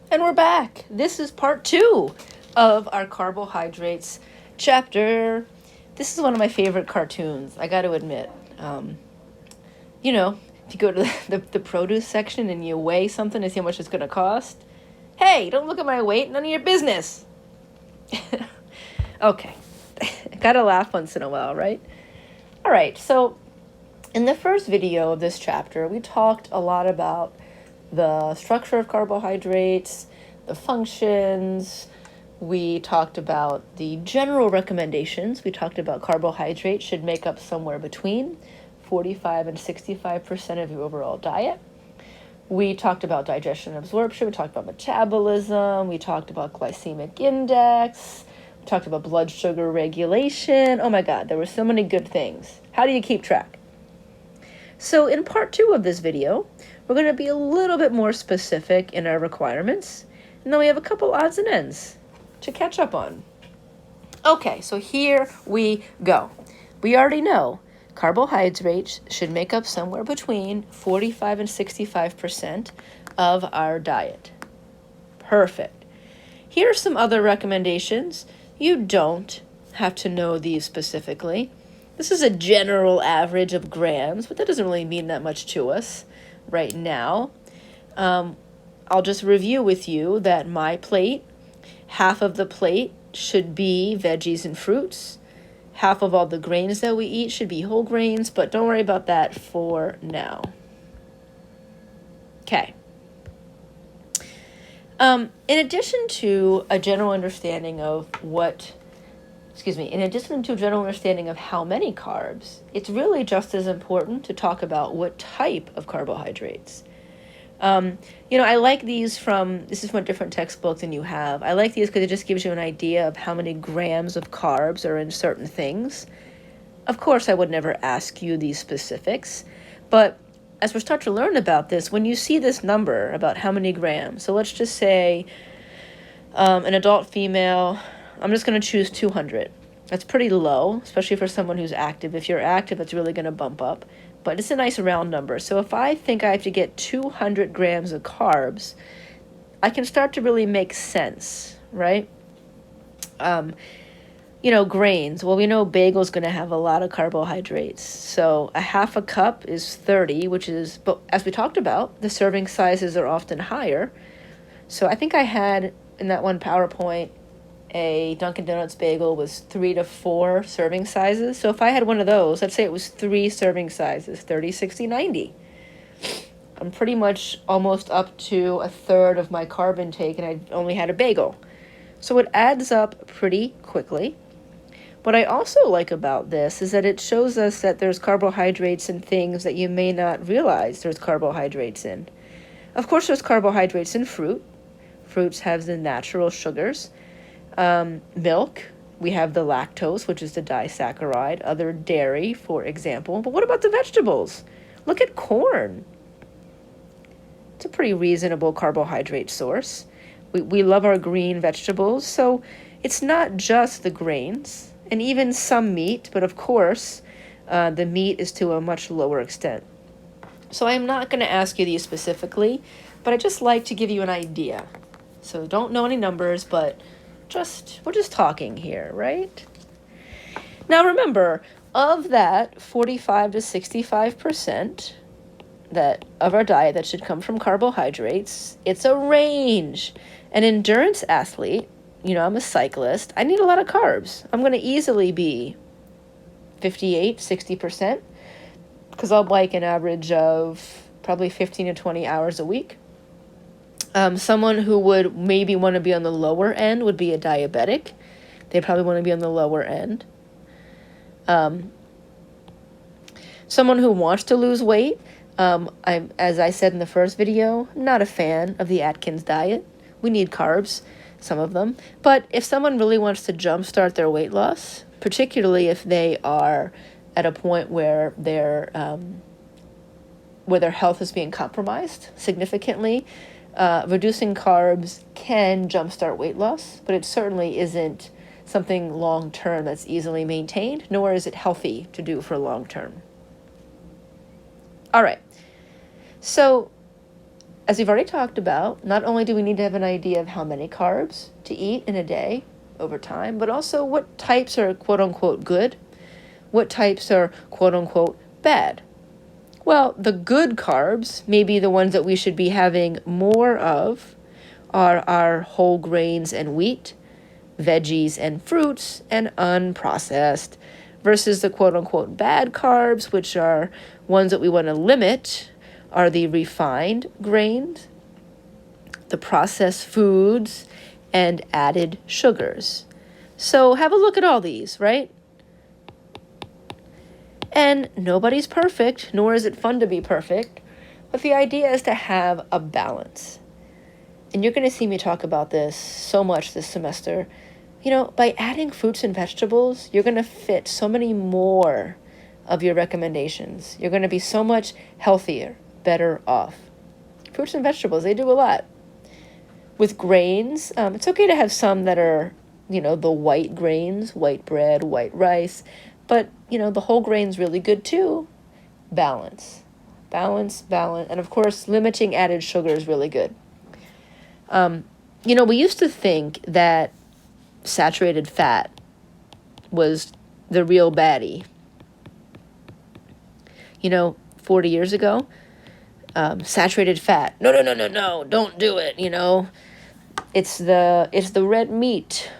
And we're back. This is part 2 of our carbohydrates chapter. This is one of my favorite cartoons, I got to admit. If you go to the produce section and you weigh something to see how much it's going to cost, hey, don't look at my weight, none of your business. Okay, gotta laugh once in a while, right? All right, so in the first video of this chapter, we talked a lot about the structure of carbohydrates, the functions. We talked about the general recommendations. We talked about carbohydrates should make up somewhere between 45 and 65% of your overall diet. We talked about digestion and absorption. We talked about metabolism. We talked about glycemic index. We talked about blood sugar regulation. Oh my God, there were so many good things. How do you keep track? So in part 2 of this video, we're going to be a little bit more specific in our requirements, and then we have a couple odds and ends to catch up on. Okay, so here we go. We already know carbohydrates should make up somewhere between 45 and 65% of our diet. Perfect. Here are some other recommendations. You don't have to know these specifically. This is a general average of grams, but that doesn't really mean that much to us right now. I'll just review with you that my plate, half of the plate should be veggies and fruits. Half of all the grains that we eat should be whole grains, but don't worry about that for now. Okay. In addition to a general understanding of how many carbs, it's really just as important to talk about what type of carbohydrates. I like these this is from a different textbook than you have. I like these because it just gives you an idea of how many grams of carbs are in certain things. Of course, I would never ask you these specifics, but as we start to learn about this, when you see this number about how many grams, so let's just say an adult female, I'm just going to choose 200. That's pretty low, especially for someone who's active. If you're active, it's really going to bump up. But it's a nice round number. So if I think I have to get 200 grams of carbs, I can start to really make sense, right? Grains. Well, we know bagel's going to have a lot of carbohydrates. So a half a cup is 30, but as we talked about, the serving sizes are often higher. So I think I had in that one PowerPoint, a Dunkin' Donuts bagel was 3 to 4 serving sizes. So if I had one of those, let's say it was 3 serving sizes, 30, 60, 90. I'm pretty much almost up to a third of my carb intake, and I only had a bagel. So it adds up pretty quickly. What I also like about this is that it shows us that there's carbohydrates in things that you may not realize there's carbohydrates in. Of course, there's carbohydrates in fruit. Fruits have the natural sugars. Milk, we have the lactose, which is the disaccharide, other dairy, for example. But what about the vegetables? Look at corn. It's a pretty reasonable carbohydrate source. We love our green vegetables, so it's not just the grains, and even some meat, but of course, the meat is to a much lower extent. So I'm not going to ask you these specifically, but I just like to give you an idea. So don't know any numbers, but we're just talking here, right? Now remember, of that 45 to 65% of our diet that should come from carbohydrates, it's a range. An endurance athlete, I'm a cyclist, I need a lot of carbs. I'm going to easily be 58, 60%, because I'll bike an average of probably 15 to 20 hours a week. Someone who would maybe want to be on the lower end would be a diabetic. They probably want to be on the lower end. Someone who wants to lose weight, as I said in the first video, I'm not a fan of the Atkins diet. We need carbs, some of them. But if someone really wants to jumpstart their weight loss, particularly if they are at a point where their health is being compromised significantly, reducing carbs can jumpstart weight loss, but it certainly isn't something long-term that's easily maintained, nor is it healthy to do for long-term. All right. So as we've already talked about, not only do we need to have an idea of how many carbs to eat in a day over time, but also what types are quote unquote good, what types are quote unquote bad. Well, the good carbs, maybe the ones that we should be having more of, are our whole grains and wheat, veggies and fruits, and unprocessed, versus the quote unquote bad carbs, which are ones that we want to limit, are the refined grains, the processed foods, and added sugars. So have a look at all these, right? And nobody's perfect, nor is it fun to be perfect, but the idea is to have a balance. And you're going to see me talk about this so much this semester. You know, by adding fruits and vegetables, you're going to fit so many more of your recommendations. You're going to be so much healthier, better off. Fruits and vegetables, they do a lot. With grains, it's okay to have some that are, the white grains, white bread, white rice, but, the whole grain's really good too. Balance. And of course, limiting added sugar is really good. We used to think that saturated fat was the real baddie. 40 years ago, saturated fat. No, don't do it, It's the red meat.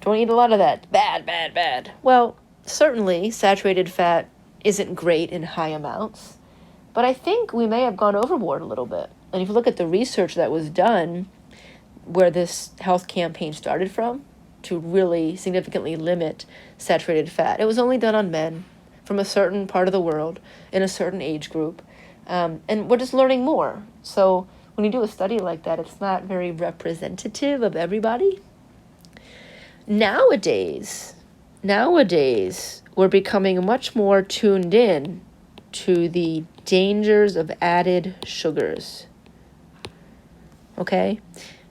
Don't eat a lot of that. Bad. Well, certainly saturated fat isn't great in high amounts, but I think we may have gone overboard a little bit. And if you look at the research that was done where this health campaign started from to really significantly limit saturated fat, it was only done on men from a certain part of the world in a certain age group. And we're just learning more. So when you do a study like that, it's not very representative of everybody. Nowadays, we're becoming much more tuned in to the dangers of added sugars. Okay?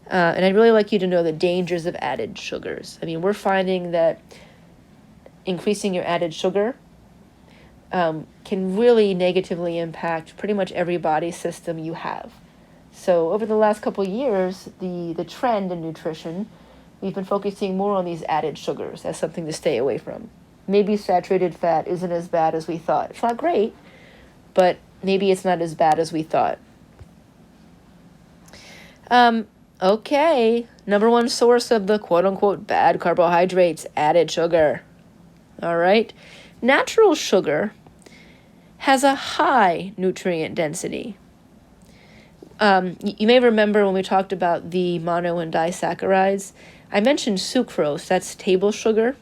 And I'd really like you to know the dangers of added sugars. I mean, we're finding that increasing your added sugar can really negatively impact pretty much every body system you have. So over the last couple of years, the trend in nutrition, we've been focusing more on these added sugars as something to stay away from. Maybe saturated fat isn't as bad as we thought. It's not great, but maybe it's not as bad as we thought. Okay, number one source of the quote-unquote bad carbohydrates, added sugar. All right, natural sugar has a high nutrient density. You may remember when we talked about the mono and disaccharides, I mentioned sucrose, that's table sugar.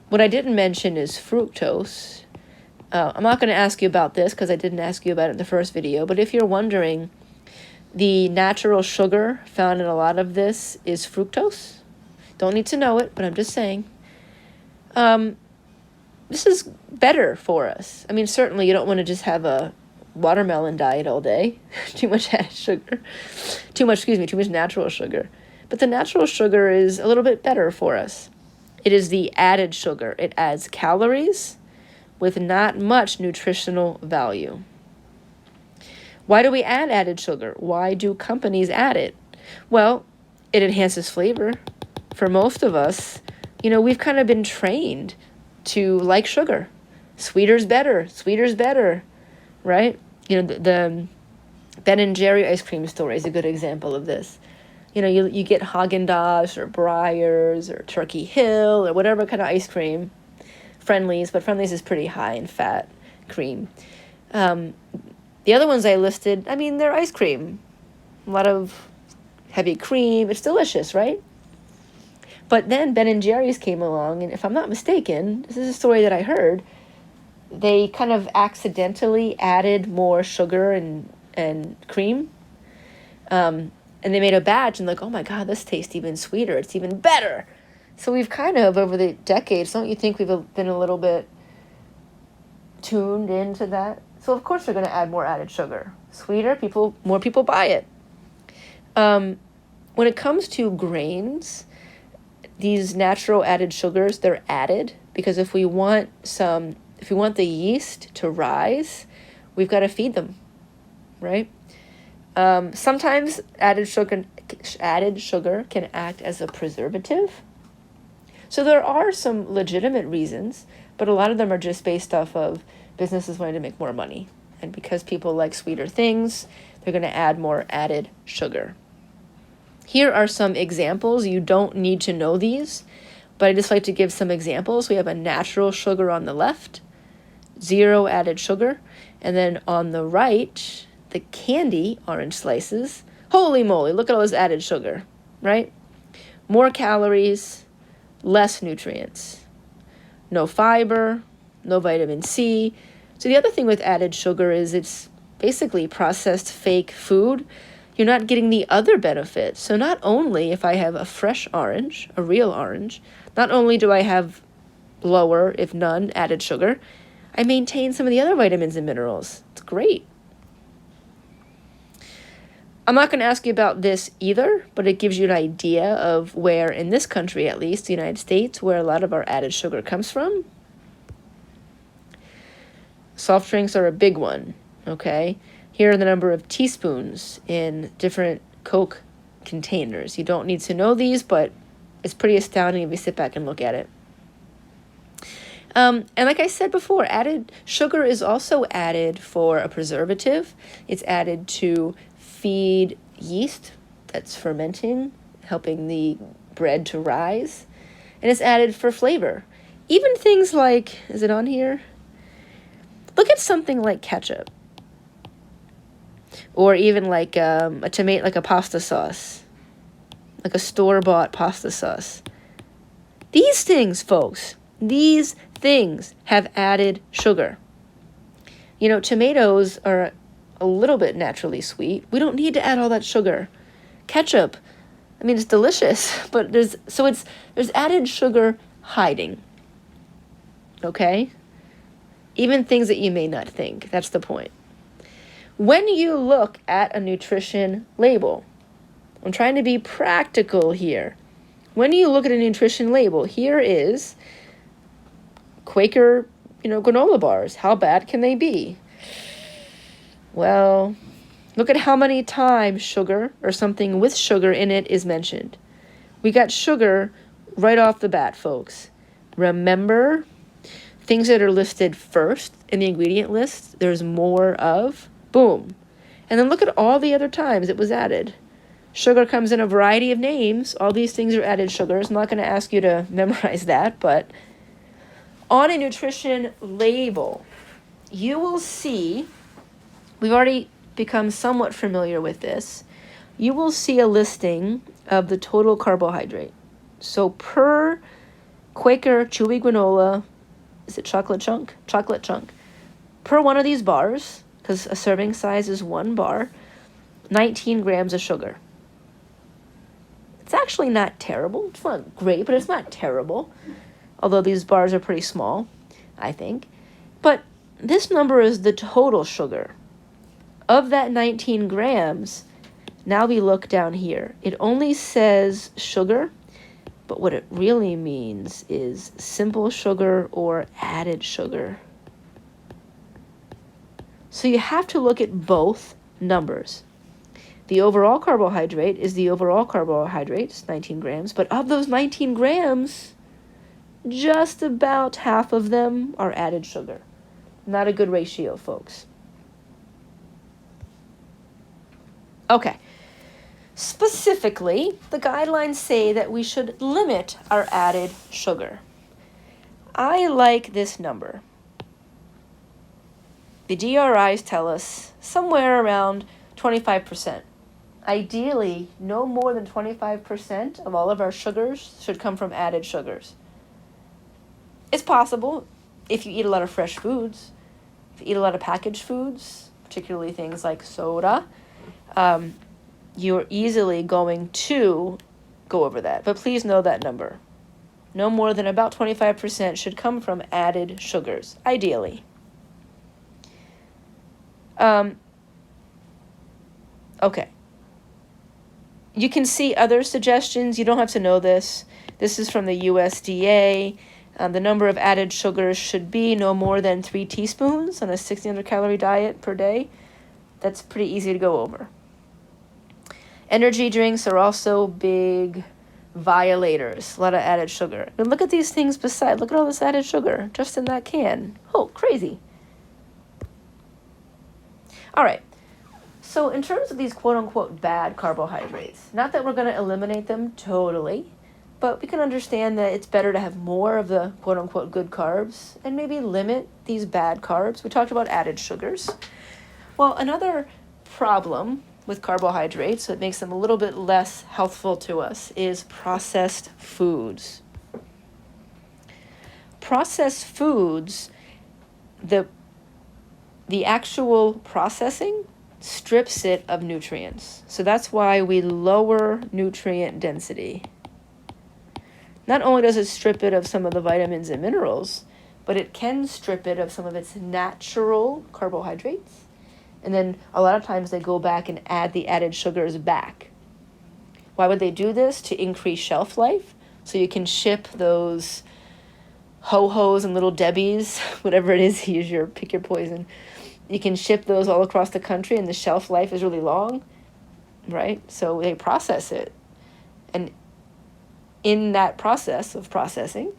What I didn't mention is fructose. I'm not going to ask you about this because I didn't ask you about it in the first video, but if you're wondering, the natural sugar found in a lot of this is fructose. Don't need to know it, but I'm just saying. This is better for us. I mean, certainly you don't want to just have a watermelon diet all day. Too much added sugar. Too much natural sugar. But the natural sugar is a little bit better for us. It is the added sugar. It adds calories with not much nutritional value. Why do we add added sugar? Why do companies add it? Well, it enhances flavor. For most of us, we've kind of been trained to like sugar. Sweeter's better, right? The Ben and Jerry ice cream story is a good example of this. You get Haagen-Dazs or Breyers or Turkey Hill or whatever kind of ice cream. Friendly's, but Friendly's is pretty high in fat cream. The other ones I listed, they're ice cream. A lot of heavy cream. It's delicious, right? But then Ben and Jerry's came along, and if I'm not mistaken, this is a story that I heard, they kind of accidentally added more sugar and cream. And they made a batch and oh my God, this tastes even sweeter. It's even better. So we've kind of, over the decades, don't you think we've been a little bit tuned into that? So of course they're going to add more added sugar. Sweeter, more people buy it. When it comes to grains, these natural added sugars, they're added because if we want the yeast to rise, we've got to feed them, right? Sometimes added sugar can act as a preservative. So there are some legitimate reasons, but a lot of them are just based off of businesses wanting to make more money. And because people like sweeter things, they're going to add more added sugar. Here are some examples. You don't need to know these, but I just like to give some examples. We have a natural sugar on the left, 0 added sugar. And then on the right, the candy orange slices. Holy moly, look at all this added sugar, right? More calories, less nutrients. No fiber, no vitamin C. So the other thing with added sugar is it's basically processed fake food. You're not getting the other benefits. So not only if I have a fresh orange, a real orange, not only do I have lower, if none, added sugar, I maintain some of the other vitamins and minerals. It's great. I'm not going to ask you about this either, but it gives you an idea of where, in this country at least, the United States, where a lot of our added sugar comes from. Soft drinks are a big one, okay? Here are the number of teaspoons in different Coke containers. You don't need to know these, but it's pretty astounding if you sit back and look at it. And like I said before, added sugar is also added for a preservative. It's added to feed yeast that's fermenting, helping the bread to rise. And it's added for flavor. Even things like, is it on here? Look at something like ketchup. Or even like a tomato, like a pasta sauce. Like a store-bought pasta sauce. These things, folks, these things have added sugar. You know, tomatoes are a little bit naturally sweet. We don't need to add all that sugar. Ketchup, I mean, it's delicious, but there's added sugar hiding. Okay? Even things that you may not think. That's the point. When you look at a nutrition label, I'm trying to be practical here. When you look at a nutrition label, here is Quaker, granola bars. How bad can they be? Well, look at how many times sugar or something with sugar in it is mentioned. We got sugar right off the bat, folks. Remember, things that are listed first in the ingredient list, there's more of, boom. And then look at all the other times it was added. Sugar comes in a variety of names. All these things are added sugars. I'm not going to ask you to memorize that, but on a nutrition label, you will see, we've already become somewhat familiar with this, you will see a listing of the total carbohydrate. So per Quaker chewy granola, is it chocolate chunk? Chocolate chunk. Per one of these bars, because a serving size is 1 bar, 19 grams of sugar. It's actually not terrible. It's not great, but it's not terrible. Although these bars are pretty small, I think. But this number is the total sugar. Of that 19 grams, now we look down here. It only says sugar, but what it really means is simple sugar or added sugar. So you have to look at both numbers. The overall carbohydrate is the overall carbohydrate, it's 19 grams, but of those 19 grams, just about half of them are added sugar. Not a good ratio, folks. Okay. Specifically, the guidelines say that we should limit our added sugar. I like this number. The DRIs tell us somewhere around 25%. Ideally, no more than 25% of all of our sugars should come from added sugars. It's possible if you eat a lot of fresh foods, if you eat a lot of packaged foods, particularly things like soda, you're easily going to go over that. But please know that number. No more than about 25% should come from added sugars, ideally. Okay. You can see other suggestions. You don't have to know this. This is from the USDA. The number of added sugars should be no more than 3 teaspoons on a 1,600 calorie diet per day. That's pretty easy to go over. Energy drinks are also big violators, a lot of added sugar. And look at these things beside. Look at all this added sugar just in that can. Oh, crazy. All right. So in terms of these quote-unquote bad carbohydrates, not that we're going to eliminate them totally, but we can understand that it's better to have more of the quote-unquote good carbs and maybe limit these bad carbs. We talked about added sugars. Well, another problem with carbohydrates that makes them a little bit less healthful to us is processed foods. Processed foods, the actual processing strips it of nutrients. So that's why we lower nutrient density. Not only does it strip it of some of the vitamins and minerals, but it can strip it of some of its natural carbohydrates. And then a lot of times they go back and add the added sugars back. Why would they do this? To increase shelf life. So you can ship those ho-hos and little debbies, whatever it is, pick your poison. You can ship those all across the country and the shelf life is really long, right? So they process it. And in that process of processing,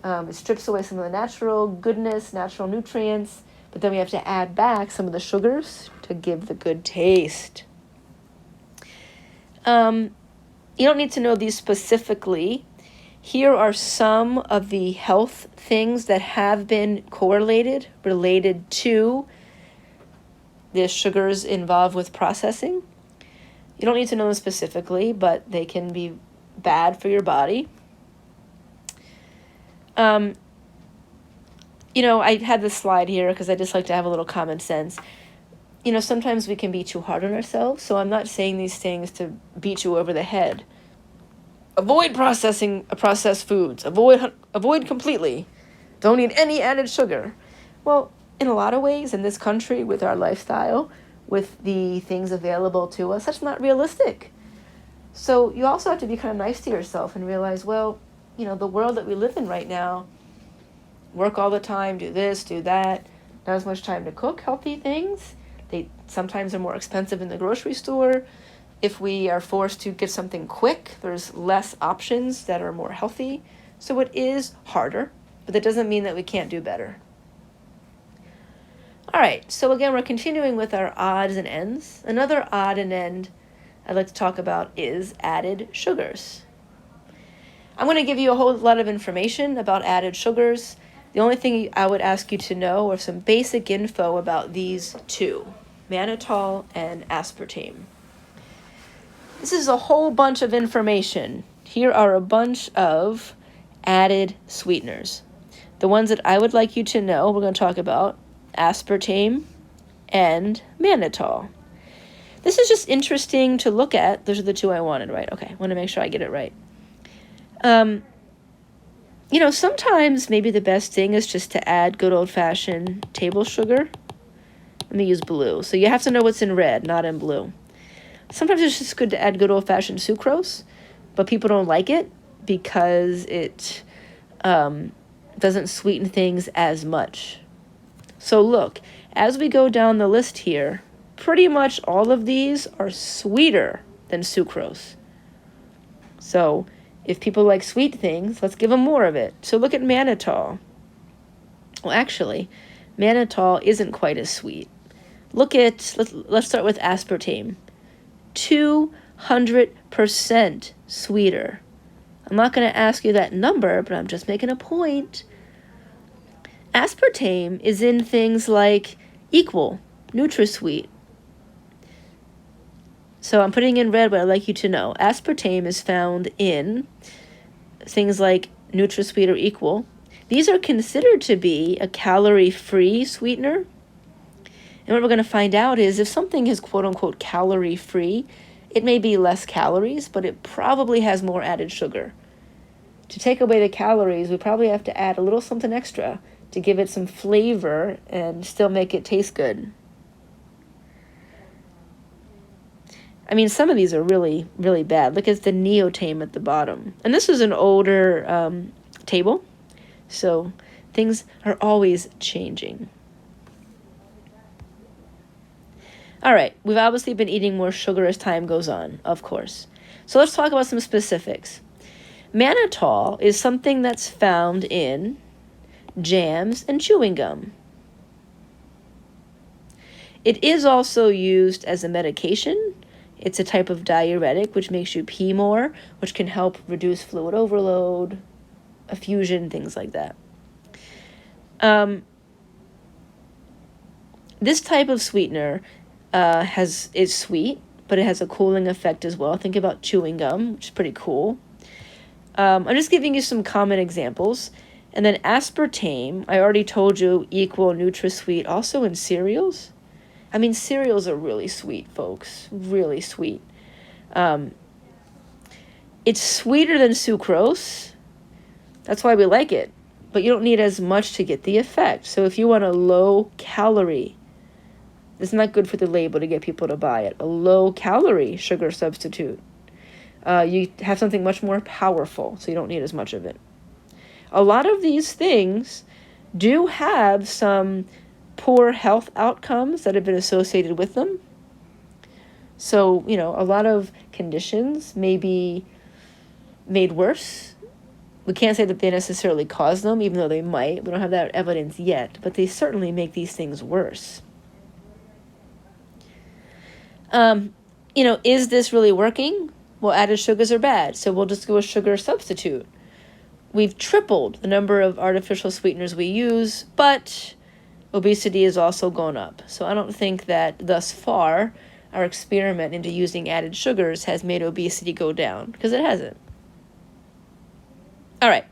it strips away some of the natural goodness, natural nutrients, but then we have to add back some of the sugars to give the good taste. You don't need to know these specifically. Here are some of the health things that have been related to the sugars involved with processing. You don't need to know them specifically, but they can be bad for your body. I had this slide here because I just like to have a little common sense. Sometimes we can be too hard on ourselves, so I'm not saying these things to beat you over the head. Avoid processed foods. Avoid completely. Don't need any added sugar. Well, in a lot of ways, in this country, with our lifestyle, with the things available to us, that's not realistic. So you also have to be kind of nice to yourself and realize, well, the world that we live in right now, work all the time, do this, do that, not as much time to cook healthy things. They sometimes are more expensive in the grocery store. If we are forced to get something quick, there's less options that are more healthy. So it is harder, but that doesn't mean that we can't do better. All right, so again, we're continuing with our odds and ends. Another odd and end I'd like to talk about is added sugars. I'm going to give you a whole lot of information about added sugars. The only thing I would ask you to know are some basic info about these two, mannitol and aspartame. This is a whole bunch of information. Here are a bunch of added sweeteners. The ones that I would like you to know, we're going to talk about aspartame and mannitol. This is just interesting to look at. Those are the two I wanted, right? Okay, I want to make sure I get it right. Sometimes maybe the best thing is just to add good old-fashioned table sugar. Let me use blue. So you have to know what's in red, not in blue. Sometimes it's just good to add good old-fashioned sucrose, but people don't like it because it doesn't sweeten things as much. So look, as we go down the list here, pretty much all of these are sweeter than sucrose. So if people like sweet things, let's give them more of it. So look at mannitol. Well, actually, mannitol isn't quite as sweet. Let's start with aspartame. 200% sweeter. I'm not going to ask you that number, but I'm just making a point. Aspartame is in things like Equal, NutraSweet. So I'm putting in red what I'd like you to know. Aspartame is found in things like NutraSweet or Equal. These are considered to be a calorie-free sweetener. And what we're going to find out is if something is quote-unquote calorie-free, it may be less calories, but it probably has more added sugar. To take away the calories, we probably have to add a little something extra to give it some flavor and still make it taste good. I mean, some of these are really, really bad. Look at the neotame at the bottom. And this is an older table, so things are always changing. All right, we've obviously been eating more sugar as time goes on, of course. So let's talk about some specifics. Mannitol is something that's found in jams and chewing gum. It is also used as a medication. It's a type of diuretic which makes you pee more, which can help reduce fluid overload, effusion, things like that. This type of sweetener is sweet, but it has a cooling effect as well. Think about chewing gum, which is pretty cool. I'm just giving you some common examples. And then aspartame, I already told you, equal NutraSweet, also in cereals. I mean, cereals are really sweet, folks, really sweet. It's sweeter than sucrose. That's why we like it. But you don't need as much to get the effect. So if you want a low calorie, it's not good for the label to get people to buy it. A low calorie sugar substitute. You have something much more powerful, so you don't need as much of it. A lot of these things do have some poor health outcomes that have been associated with them. So, a lot of conditions may be made worse. We can't say that they necessarily cause them, even though they might. We don't have that evidence yet, but they certainly make these things worse. Is this really working? Well, added sugars are bad, so we'll just go with sugar substitute. We've tripled the number of artificial sweeteners we use, but obesity has also gone up. So I don't think that thus far our experiment into using added sugars has made obesity go down, because it hasn't. All right.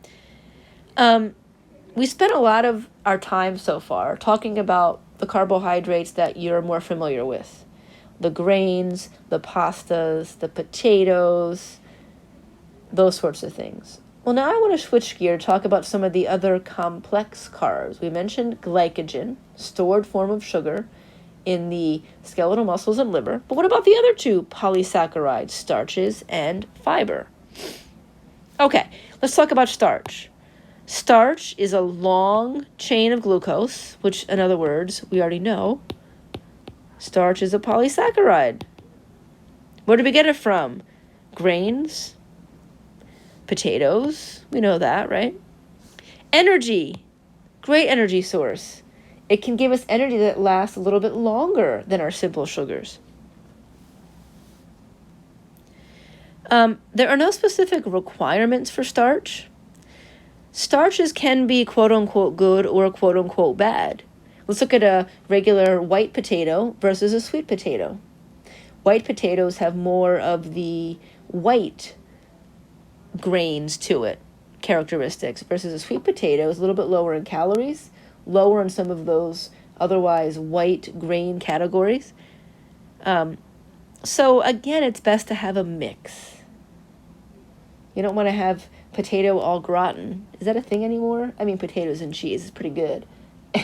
We spent a lot of our time so far talking about the carbohydrates that you're more familiar with. The grains, the pastas, the potatoes, those sorts of things. Well, now I want to switch gear, talk about some of the other complex carbs. We mentioned glycogen, stored form of sugar in the skeletal muscles and liver. But what about the other two polysaccharides, starches and fiber? Okay, let's talk about starch. Starch is a long chain of glucose, which, in other words, we already know. Starch is a polysaccharide. Where do we get it from? Grains, potatoes, we know that, right? Energy, great energy source. It can give us energy that lasts a little bit longer than our simple sugars. There are no specific requirements for starch. Starches can be quote-unquote good or quote-unquote bad. Let's look at a regular white potato versus a sweet potato. White potatoes have more of the white grains to it, characteristics, versus a sweet potato is a little bit lower in calories, lower in some of those otherwise white grain categories. So again, it's best to have a mix. You don't want to have potato au gratin. Is that a thing anymore? I mean, potatoes and cheese is pretty good.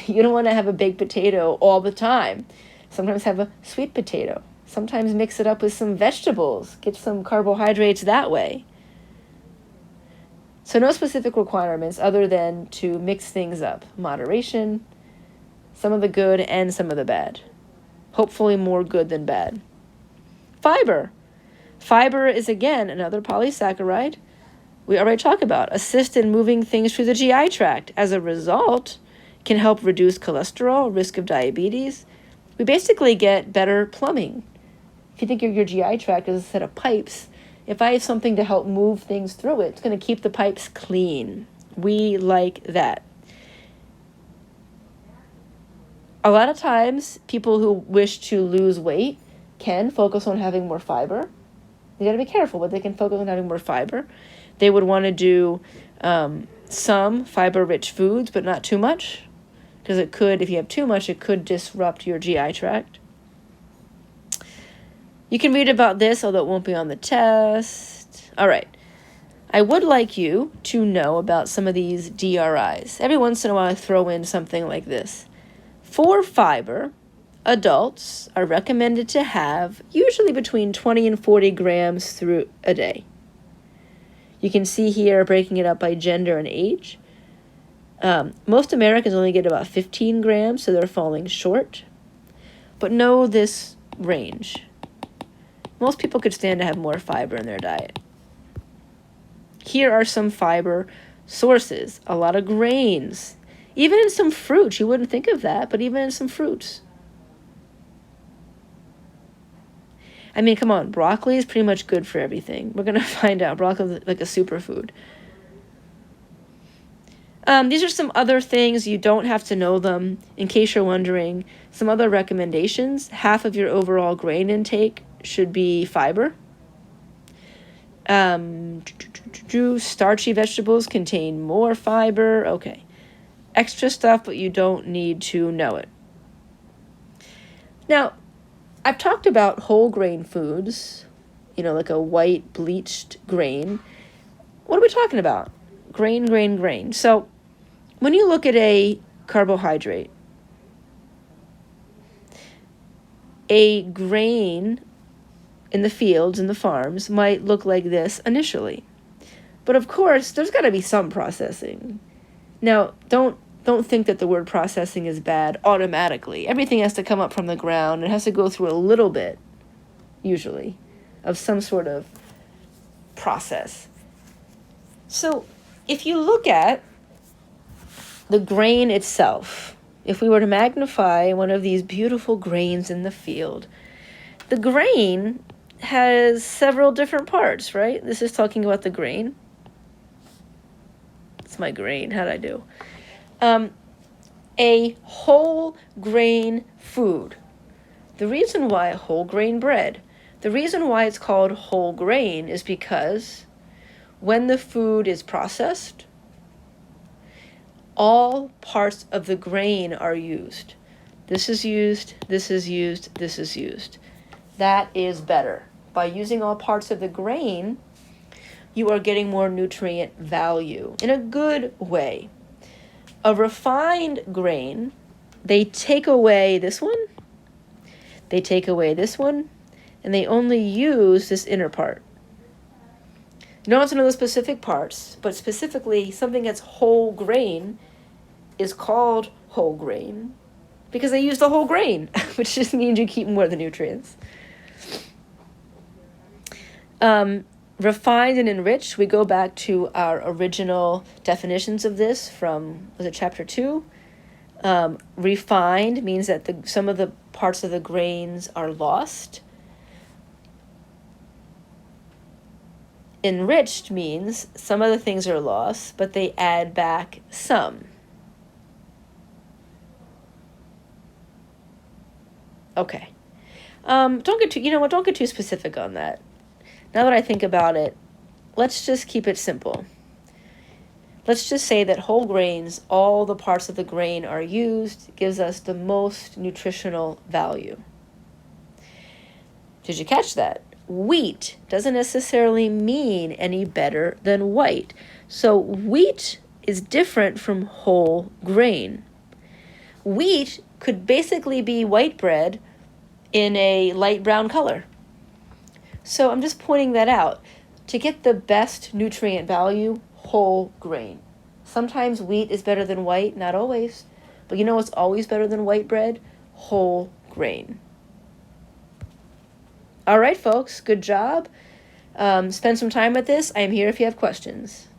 You don't want to have a baked potato all the time. Sometimes have a sweet potato. Sometimes mix it up with some vegetables. Get some carbohydrates that way. So no specific requirements other than to mix things up. Moderation, some of the good and some of the bad. Hopefully more good than bad. Fiber. Fiber is, again, another polysaccharide we already talked about. Assist in moving things through the GI tract. As a result, can help reduce cholesterol, risk of diabetes. We basically get better plumbing. If you think your GI tract is a set of pipes, if I have something to help move things through it, it's going to keep the pipes clean. We like that. A lot of times, people who wish to lose weight can focus on having more fiber. You got to be careful, but they can focus on having more fiber. They would want to do some fiber-rich foods, but not too much. Because it could, if you have too much, it could disrupt your GI tract. You can read about this, although it won't be on the test. All right. I would like you to know about some of these DRIs. Every once in a while, I throw in something like this. For fiber, adults are recommended to have usually between 20 and 40 grams through a day. You can see here breaking it up by gender and age. Most Americans only get about 15 grams, so they're falling short. But know this range. Most people could stand to have more fiber in their diet. Here are some fiber sources. A lot of grains. Even in some fruits. You wouldn't think of that, but even in some fruits. I mean, come on. Broccoli is pretty much good for everything. We're going to find out. Broccoli is like a superfood. These are some other things. You don't have to know them. In case you're wondering, some other recommendations. Half of your overall grain intake should be fiber. Starchy vegetables contain more fiber. Okay. Extra stuff, but you don't need to know it. Now, I've talked about whole grain foods, like a white bleached grain. What are we talking about? Grain. So when you look at a carbohydrate, a grain in the fields, in the farms, might look like this initially. But of course, there's got to be some processing. Now, don't think that the word processing is bad automatically. Everything has to come up from the ground. It has to go through a little bit, usually, of some sort of process. So if you look at the grain itself, if we were to magnify one of these beautiful grains in the field, the grain has several different parts, right? This is talking about the grain. It's my grain. How'd I do? A whole grain food. The reason why whole grain bread, the reason why it's called whole grain is because when the food is processed, all parts of the grain are used. This is used, this is used, this is used. That is better. By using all parts of the grain, you are getting more nutrient value in a good way. A refined grain, they take away this one, they take away this one, and they only use this inner part. You don't have to know the specific parts, but specifically something that's whole grain is called whole grain because they use the whole grain, which just means you keep more of the nutrients. Refined and enriched, we go back to our original definitions of this from, was it chapter 2? Refined means that some of the parts of the grains are lost. Enriched means some of the things are lost, but they add back some. Okay. Don't get too specific on that. Now that I think about it, let's just keep it simple. Let's just say that whole grains, all the parts of the grain are used, gives us the most nutritional value. Did you catch that? Wheat doesn't necessarily mean any better than white. So wheat is different from whole grain. Wheat could basically be white bread in a light brown color. So I'm just pointing that out. To get the best nutrient value, whole grain. Sometimes wheat is better than white, not always. But you know what's always better than white bread? Whole grain. All right, folks, good job. Spend some time with this. I am here if you have questions.